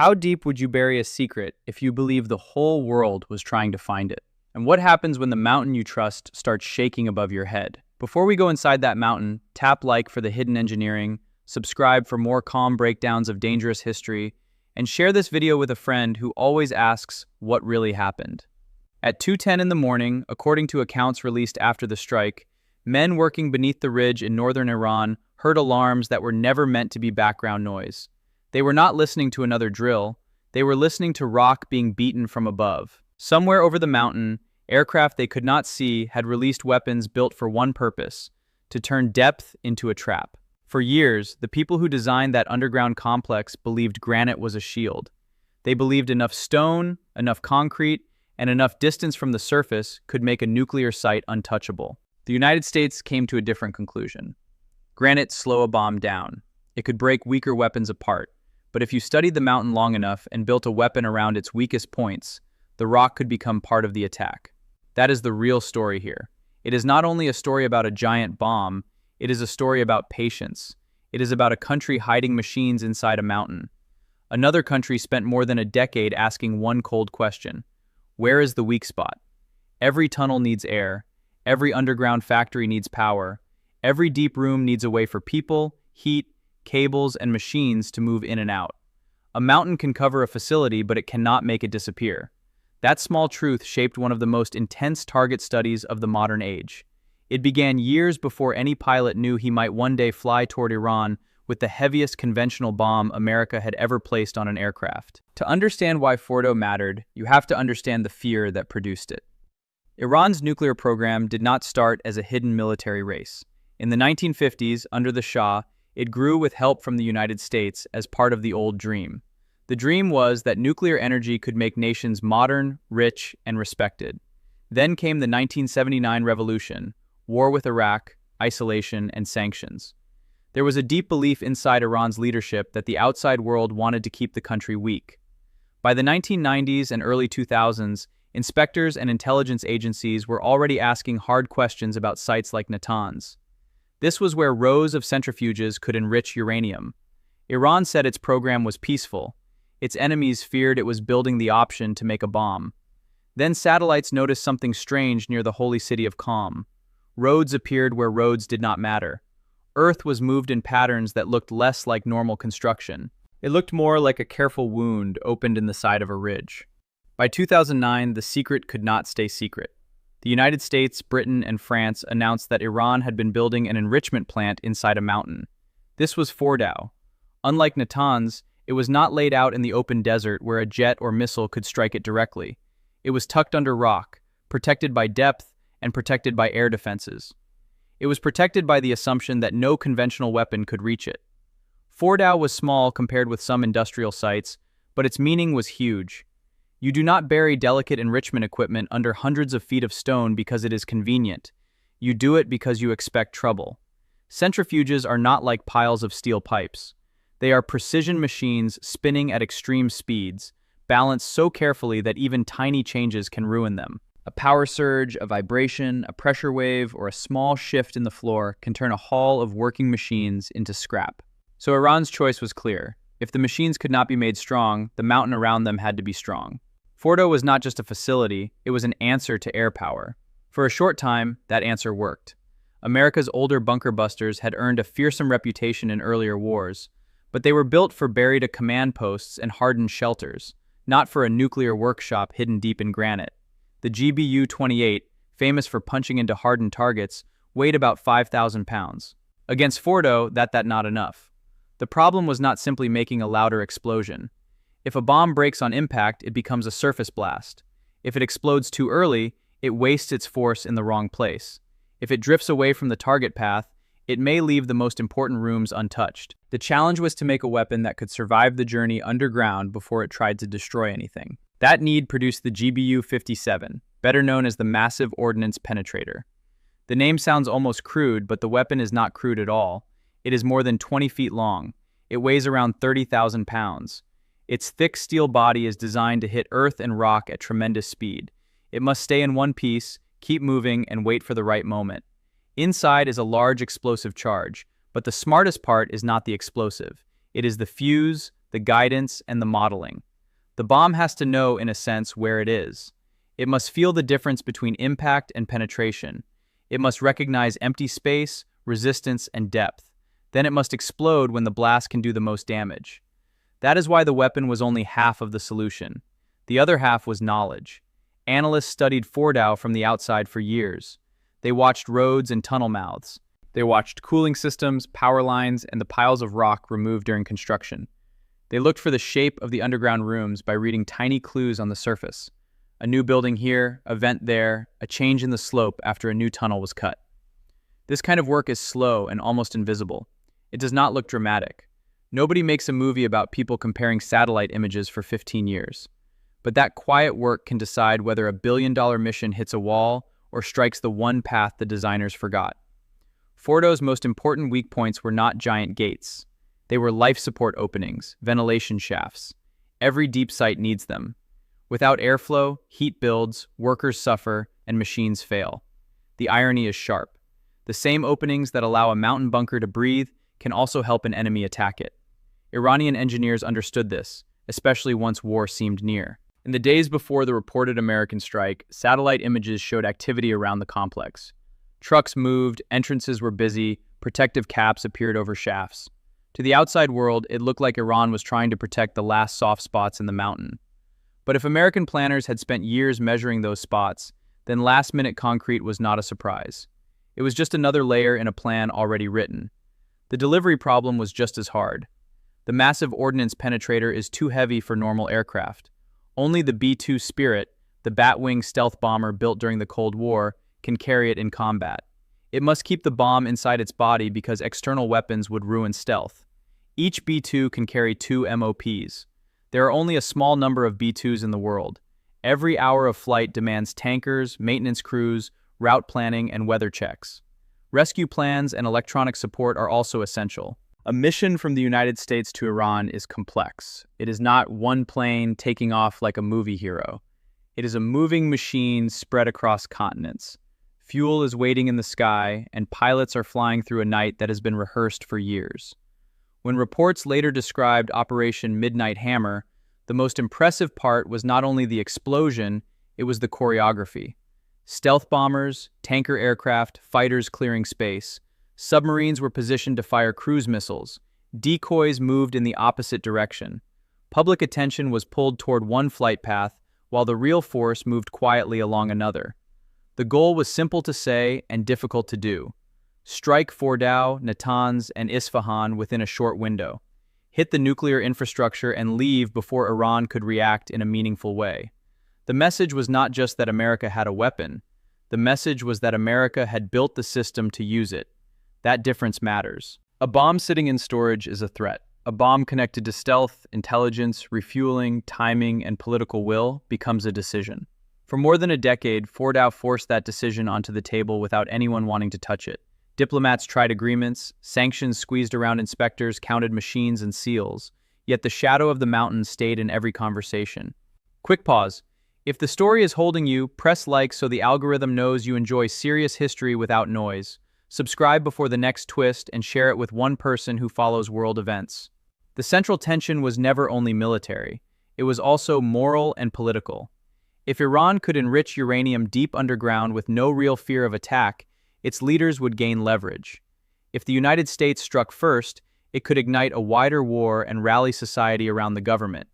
How deep would you bury a secret if you believe the whole world was trying to find it? And what happens when the mountain you trust starts shaking above your head? Before we go inside that mountain, tap like for the hidden engineering, subscribe for more calm breakdowns of dangerous history, and share this video with a friend who always asks what really happened. At 2:10 in the morning, according to accounts released after the strike, men working beneath the ridge in northern Iran heard alarms that were never meant to be background noise. They were not listening to another drill, they were listening to rock being beaten from above. Somewhere over the mountain, aircraft they could not see had released weapons built for one purpose: to turn depth into a trap. For years, the people who designed that underground complex believed granite was a shield. They believed enough stone, enough concrete, and enough distance from the surface could make a nuclear site untouchable. The United States came to a different conclusion. Granite slow a bomb down. It could break weaker weapons apart, but if you studied the mountain long enough and built a weapon around its weakest points, the rock could become part of the attack. That is the real story here. It is not only a story about a giant bomb, it is a story about patience. It is about a country hiding machines inside a mountain. Another country spent more than a decade asking one cold question: where is the weak spot? Every tunnel needs air. Every underground factory needs power. Every deep room needs a way for people, heat, cables, and machines to move in and out. A mountain can cover a facility, but it cannot make it disappear. That small truth shaped one of the most intense target studies of the modern age. It began years before any pilot knew he might one day fly toward Iran with the heaviest conventional bomb America had ever placed on an aircraft. To understand why Fordo mattered, you have to understand the fear that produced it. Iran's nuclear program did not start as a hidden military race. In the 1950s, under the Shah, it grew with help from the United States as part of the old dream. The dream was that nuclear energy could make nations modern, rich, and respected. Then came the 1979 revolution, war with Iraq, isolation, and sanctions. There was a deep belief inside Iran's leadership that the outside world wanted to keep the country weak. By the 1990s and early 2000s, inspectors and intelligence agencies were already asking hard questions about sites like Natanz. This was where rows of centrifuges could enrich uranium. Iran said its program was peaceful. Its enemies feared it was building the option to make a bomb. Then satellites noticed something strange near the holy city of Qom. Roads appeared where roads did not matter. Earth was moved in patterns that looked less like normal construction. It looked more like a careful wound opened in the side of a ridge. By 2009, the secret could not stay secret. The United States, Britain, and France announced that Iran had been building an enrichment plant inside a mountain. This was Fordo. Unlike Natanz, it was not laid out in the open desert where a jet or missile could strike it directly. It was tucked under rock, protected by depth, and protected by air defenses. It was protected by the assumption that no conventional weapon could reach it. Fordo was small compared with some industrial sites, but its meaning was huge. You do not bury delicate enrichment equipment under hundreds of feet of stone because it is convenient. You do it because you expect trouble. Centrifuges are not like piles of steel pipes. They are precision machines spinning at extreme speeds, balanced so carefully that even tiny changes can ruin them. A power surge, a vibration, a pressure wave, or a small shift in the floor can turn a hall of working machines into scrap. So Iran's choice was clear. If the machines could not be made strong, the mountain around them had to be strong. Fordo was not just a facility, it was an answer to air power. For a short time, that answer worked. America's older bunker busters had earned a fearsome reputation in earlier wars, but they were built for buried command posts and hardened shelters, not for a nuclear workshop hidden deep in granite. The GBU-28, famous for punching into hardened targets, weighed about 5,000 pounds. Against Fordo, that's not enough. The problem was not simply making a louder explosion. If a bomb breaks on impact, it becomes a surface blast. If it explodes too early, it wastes its force in the wrong place. If it drifts away from the target path, it may leave the most important rooms untouched. The challenge was to make a weapon that could survive the journey underground before it tried to destroy anything. That need produced the GBU-57, better known as the Massive Ordnance Penetrator. The name sounds almost crude, but the weapon is not crude at all. It is more than 20 feet long. It weighs around 30,000 pounds. Its thick steel body is designed to hit earth and rock at tremendous speed. It must stay in one piece, keep moving, and wait for the right moment. Inside is a large explosive charge, but the smartest part is not the explosive. It is the fuse, the guidance, and the modeling. The bomb has to know, in a sense, where it is. It must feel the difference between impact and penetration. It must recognize empty space, resistance, and depth. Then it must explode when the blast can do the most damage. That is why the weapon was only half of the solution. The other half was knowledge. Analysts studied Fordow from the outside for years. They watched roads and tunnel mouths. They watched cooling systems, power lines, and the piles of rock removed during construction. They looked for the shape of the underground rooms by reading tiny clues on the surface. A new building here, a vent there, a change in the slope after a new tunnel was cut. This kind of work is slow and almost invisible. It does not look dramatic. Nobody makes a movie about people comparing satellite images for 15 years. But that quiet work can decide whether a billion-dollar mission hits a wall or strikes the one path the designers forgot. Fordow's most important weak points were not giant gates. They were life support openings, ventilation shafts. Every deep site needs them. Without airflow, heat builds, workers suffer, and machines fail. The irony is sharp. The same openings that allow a mountain bunker to breathe can also help an enemy attack it. Iranian engineers understood this, especially once war seemed near. In the days before the reported American strike, satellite images showed activity around the complex. Trucks moved, entrances were busy, protective caps appeared over shafts. To the outside world, it looked like Iran was trying to protect the last soft spots in the mountain. But if American planners had spent years measuring those spots, then last-minute concrete was not a surprise. It was just another layer in a plan already written. The delivery problem was just as hard. The massive ordnance penetrator is too heavy for normal aircraft. Only the B-2 Spirit, the bat-wing stealth bomber built during the Cold War, can carry it in combat. It must keep the bomb inside its body because external weapons would ruin stealth. Each B-2 can carry 2 MOPs. There are only a small number of B-2s in the world. Every hour of flight demands tankers, maintenance crews, route planning, and weather checks. Rescue plans and electronic support are also essential. A mission from the United States to Iran is complex. It is not one plane taking off like a movie hero. It is a moving machine spread across continents. Fuel is waiting in the sky, and pilots are flying through a night that has been rehearsed for years. When reports later described Operation Midnight Hammer, the most impressive part was not only the explosion, it was the choreography. Stealth bombers, tanker aircraft, fighters clearing space. Submarines were positioned to fire cruise missiles. Decoys moved in the opposite direction. Public attention was pulled toward one flight path, while the real force moved quietly along another. The goal was simple to say and difficult to do. Strike Fordow, Natanz, and Isfahan within a short window. Hit the nuclear infrastructure and leave before Iran could react in a meaningful way. The message was not just that America had a weapon. The message was that America had built the system to use it. That difference matters. A bomb sitting in storage is a threat. A bomb connected to stealth, intelligence, refueling, timing, and political will becomes a decision. For more than a decade, Fordow forced that decision onto the table without anyone wanting to touch it. Diplomats tried agreements, sanctions squeezed around inspectors, counted machines and seals, yet the shadow of the mountain stayed in every conversation. Quick pause. If the story is holding you, press like so the algorithm knows you enjoy serious history without noise. Subscribe before the next twist and share it with one person who follows world events. The central tension was never only military. It was also moral and political. If Iran could enrich uranium deep underground with no real fear of attack, its leaders would gain leverage. If the United States struck first, it could ignite a wider war and rally society around the government.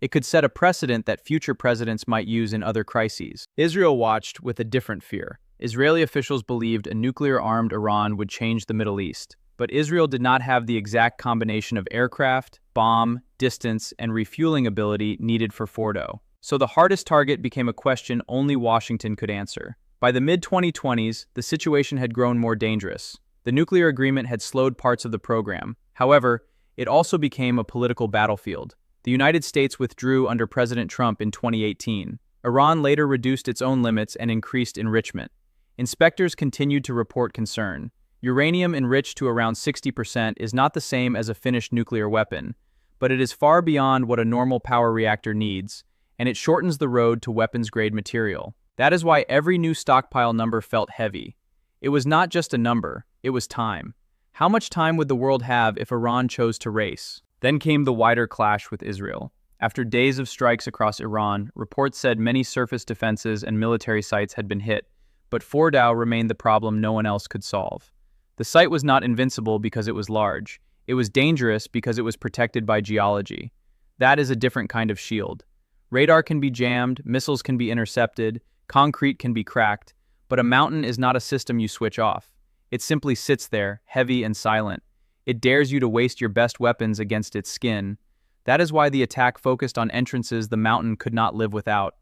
It could set a precedent that future presidents might use in other crises. Israel watched with a different fear. Israeli officials believed a nuclear-armed Iran would change the Middle East, but Israel did not have the exact combination of aircraft, bomb, distance, and refueling ability needed for Fordow. So the hardest target became a question only Washington could answer. By the mid-2020s, the situation had grown more dangerous. The nuclear agreement had slowed parts of the program. However, it also became a political battlefield. The United States withdrew under President Trump in 2018. Iran later reduced its own limits and increased enrichment. Inspectors continued to report concern. Uranium enriched to around 60% is not the same as a finished nuclear weapon, but it is far beyond what a normal power reactor needs, and it shortens the road to weapons-grade material. That is why every new stockpile number felt heavy. It was not just a number, it was time. How much time would the world have if Iran chose to race? Then came the wider clash with Israel. After days of strikes across Iran, reports said many surface defenses and military sites had been hit, but Fordow remained the problem no one else could solve. The site was not invincible because it was large. It was dangerous because it was protected by geology. That is a different kind of shield. Radar can be jammed, missiles can be intercepted, concrete can be cracked, but a mountain is not a system you switch off. It simply sits there, heavy and silent. It dares you to waste your best weapons against its skin. That is why the attack focused on entrances the mountain could not live without.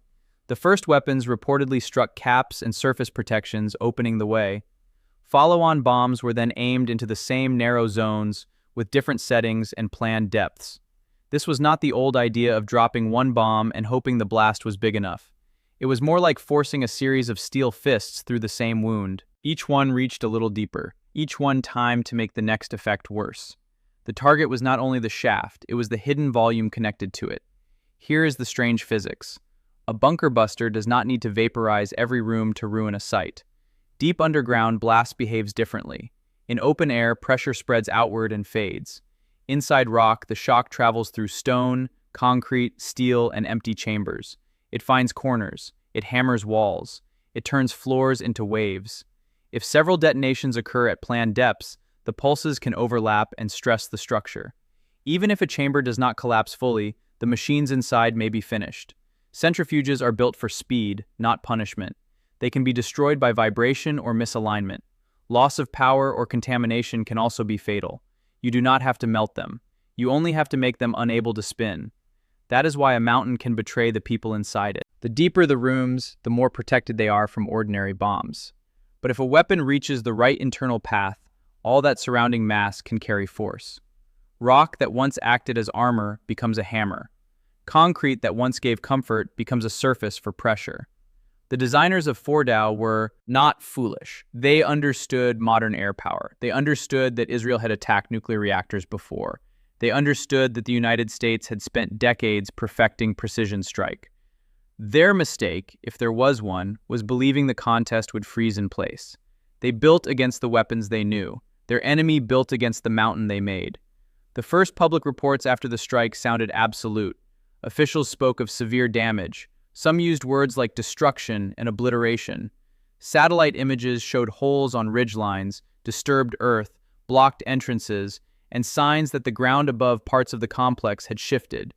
The first weapons reportedly struck caps and surface protections, opening the way. Follow-on bombs were then aimed into the same narrow zones with different settings and planned depths. This was not the old idea of dropping one bomb and hoping the blast was big enough. It was more like forcing a series of steel fists through the same wound. Each one reached a little deeper, each one timed to make the next effect worse. The target was not only the shaft, it was the hidden volume connected to it. Here is the strange physics. A bunker buster does not need to vaporize every room to ruin a site. Deep underground, blast behaves differently. In open air, pressure spreads outward and fades. Inside rock, the shock travels through stone, concrete, steel, and empty chambers. It finds corners. It hammers walls. It turns floors into waves. If several detonations occur at planned depths, the pulses can overlap and stress the structure. Even if a chamber does not collapse fully, the machines inside may be finished. Centrifuges are built for speed, not punishment. They can be destroyed by vibration or misalignment. Loss of power or contamination can also be fatal. You do not have to melt them. You only have to make them unable to spin. That is why a mountain can betray the people inside it. The deeper the rooms, the more protected they are from ordinary bombs. But if a weapon reaches the right internal path, all that surrounding mass can carry force. Rock that once acted as armor becomes a hammer. Concrete that once gave comfort becomes a surface for pressure. The designers of Fordow were not foolish. They understood modern air power. They understood that Israel had attacked nuclear reactors before. They understood that the United States had spent decades perfecting precision strike. Their mistake, if there was one, was believing the contest would freeze in place. They built against the weapons they knew. Their enemy built against the mountain they made. The first public reports after the strike sounded absolute. Officials spoke of severe damage. Some used words like destruction and obliteration. Satellite images showed holes on ridgelines, disturbed earth, blocked entrances, and signs that the ground above parts of the complex had shifted.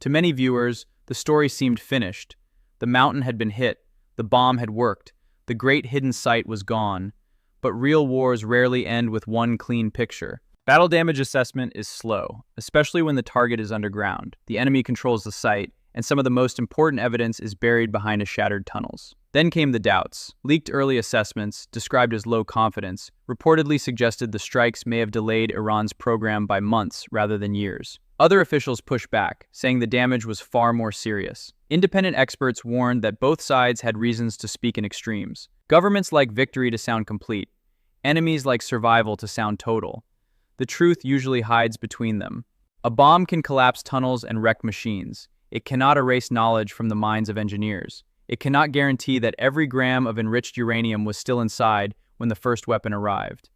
To many viewers, the story seemed finished. The mountain had been hit. The bomb had worked. The great hidden site was gone. But real wars rarely end with one clean picture. Battle damage assessment is slow, especially when the target is underground. The enemy controls the site, and some of the most important evidence is buried behind a shattered tunnels. Then came the doubts. Leaked early assessments, described as low confidence, reportedly suggested the strikes may have delayed Iran's program by months rather than years. Other officials pushed back, saying the damage was far more serious. Independent experts warned that both sides had reasons to speak in extremes. Governments like victory to sound complete. Enemies like survival to sound total. The truth usually hides between them. A bomb can collapse tunnels and wreck machines. It cannot erase knowledge from the minds of engineers. It cannot guarantee that every gram of enriched uranium was still inside when the first weapon arrived.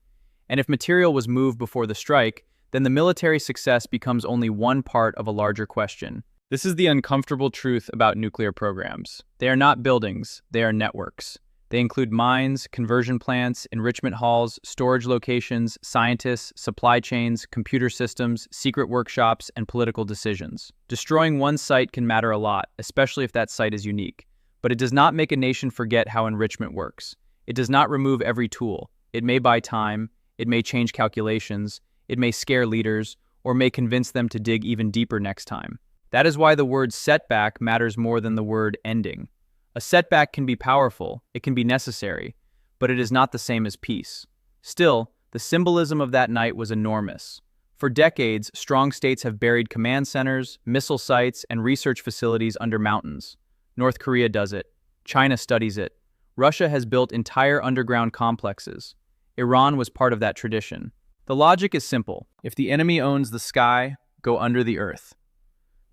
And if material was moved before the strike, then the military success becomes only one part of a larger question. This is the uncomfortable truth about nuclear programs. They are not buildings, they are networks. They include mines, conversion plants, enrichment halls, storage locations, scientists, supply chains, computer systems, secret workshops, and political decisions. Destroying one site can matter a lot, especially if that site is unique. But it does not make a nation forget how enrichment works. It does not remove every tool. It may buy time, it may change calculations, it may scare leaders, or may convince them to dig even deeper next time. That is why the word setback matters more than the word ending. A setback can be powerful, it can be necessary, but it is not the same as peace. Still, the symbolism of that night was enormous. For decades, strong states have buried command centers, missile sites, and research facilities under mountains. North Korea does it. China studies it. Russia has built entire underground complexes. Iran was part of that tradition. The logic is simple. If the enemy owns the sky, go under the earth.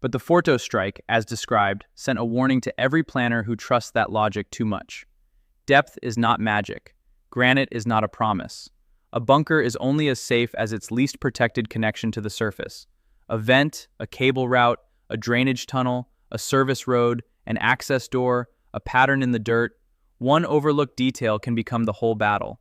But the Fordow strike, as described, sent a warning to every planner who trusts that logic too much. Depth is not magic. Granite is not a promise. A bunker is only as safe as its least protected connection to the surface. A vent, a cable route, a drainage tunnel, a service road, an access door, a pattern in the dirt. One overlooked detail can become the whole battle.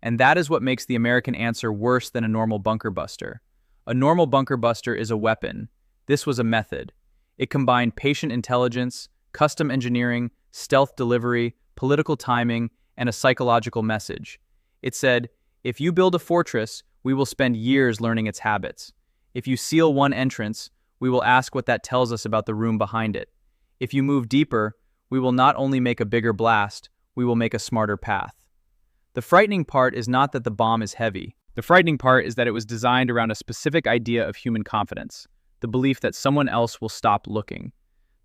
And that is what makes the American answer worse than a normal bunker buster. A normal bunker buster is a weapon. This was a method. It combined patient intelligence, custom engineering, stealth delivery, political timing, and a psychological message. It said, if you build a fortress, we will spend years learning its habits. If you seal one entrance, we will ask what that tells us about the room behind it. If you move deeper, we will not only make a bigger blast, we will make a smarter path. The frightening part is not that the bomb is heavy. The frightening part is that it was designed around a specific idea of human confidence, the belief that someone else will stop looking.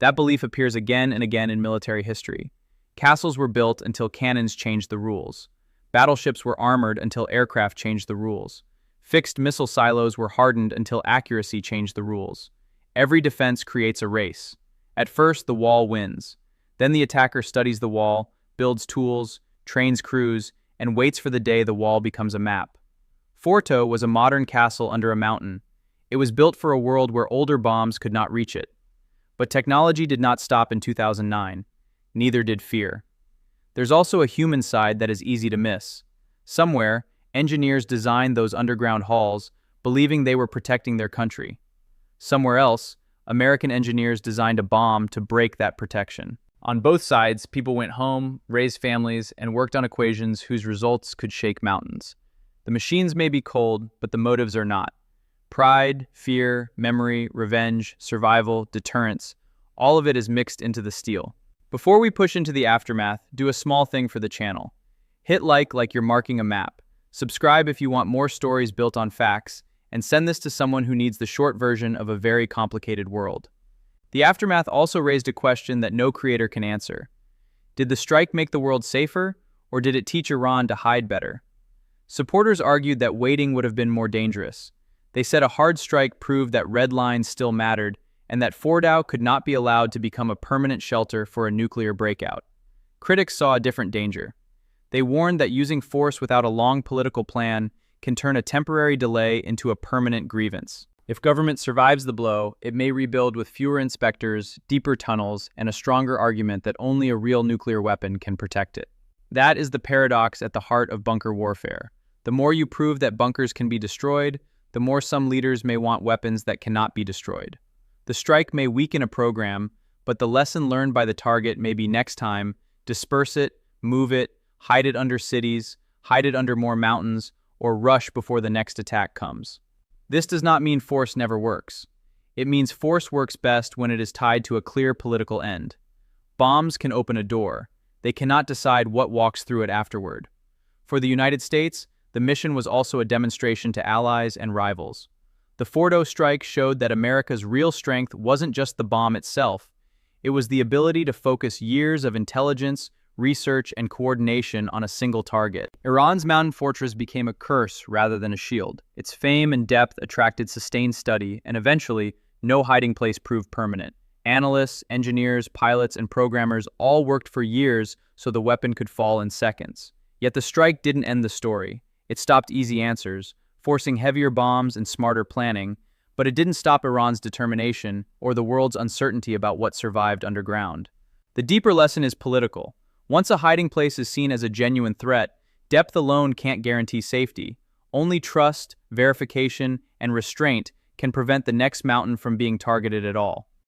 That belief appears again and again in military history. Castles were built until cannons changed the rules. Battleships were armored until aircraft changed the rules. Fixed missile silos were hardened until accuracy changed the rules. Every defense creates a race. At first, the wall wins. Then the attacker studies the wall, builds tools, trains crews, and waits for the day the wall becomes a map. Forto was a modern castle under a mountain. It was built for a world where older bombs could not reach it. But technology did not stop in 2009. Neither did fear. There's also a human side that is easy to miss. Somewhere, engineers designed those underground halls, believing they were protecting their country. Somewhere else, American engineers designed a bomb to break that protection. On both sides, people went home, raised families, and worked on equations whose results could shake mountains. The machines may be cold, but the motives are not. Pride, fear, memory, revenge, survival, deterrence, all of it is mixed into the steel. Before we push into the aftermath, do a small thing for the channel. Hit like you're marking a map. Subscribe if you want more stories built on facts, and send this to someone who needs the short version of a very complicated world. The aftermath also raised a question that no creator can answer. Did the strike make the world safer, or did it teach Iran to hide better? Supporters argued that waiting would have been more dangerous. They said a hard strike proved that red lines still mattered, and that Fordow could not be allowed to become a permanent shelter for a nuclear breakout. Critics saw a different danger. They warned that using force without a long political plan can turn a temporary delay into a permanent grievance. If government survives the blow, it may rebuild with fewer inspectors, deeper tunnels, and a stronger argument that only a real nuclear weapon can protect it. That is the paradox at the heart of bunker warfare. The more you prove that bunkers can be destroyed, the more some leaders may want weapons that cannot be destroyed. The strike may weaken a program, but the lesson learned by the target may be next time, disperse it, move it, hide it under cities, hide it under more mountains, or rush before the next attack comes. This does not mean force never works. It means force works best when it is tied to a clear political end. Bombs can open a door. They cannot decide what walks through it afterward. For the United States, the mission was also a demonstration to allies and rivals. The Fordo strike showed that America's real strength wasn't just the bomb itself. It was the ability to focus years of intelligence, research, and coordination on a single target. Iran's mountain fortress became a curse rather than a shield. Its fame and depth attracted sustained study, and eventually, no hiding place proved permanent. Analysts, engineers, pilots, and programmers all worked for years so the weapon could fall in seconds. Yet the strike didn't end the story. It stopped easy answers, forcing heavier bombs and smarter planning, but it didn't stop Iran's determination or the world's uncertainty about what survived underground. The deeper lesson is political. Once a hiding place is seen as a genuine threat, depth alone can't guarantee safety. Only trust, verification, and restraint can prevent the next mountain from being targeted at all.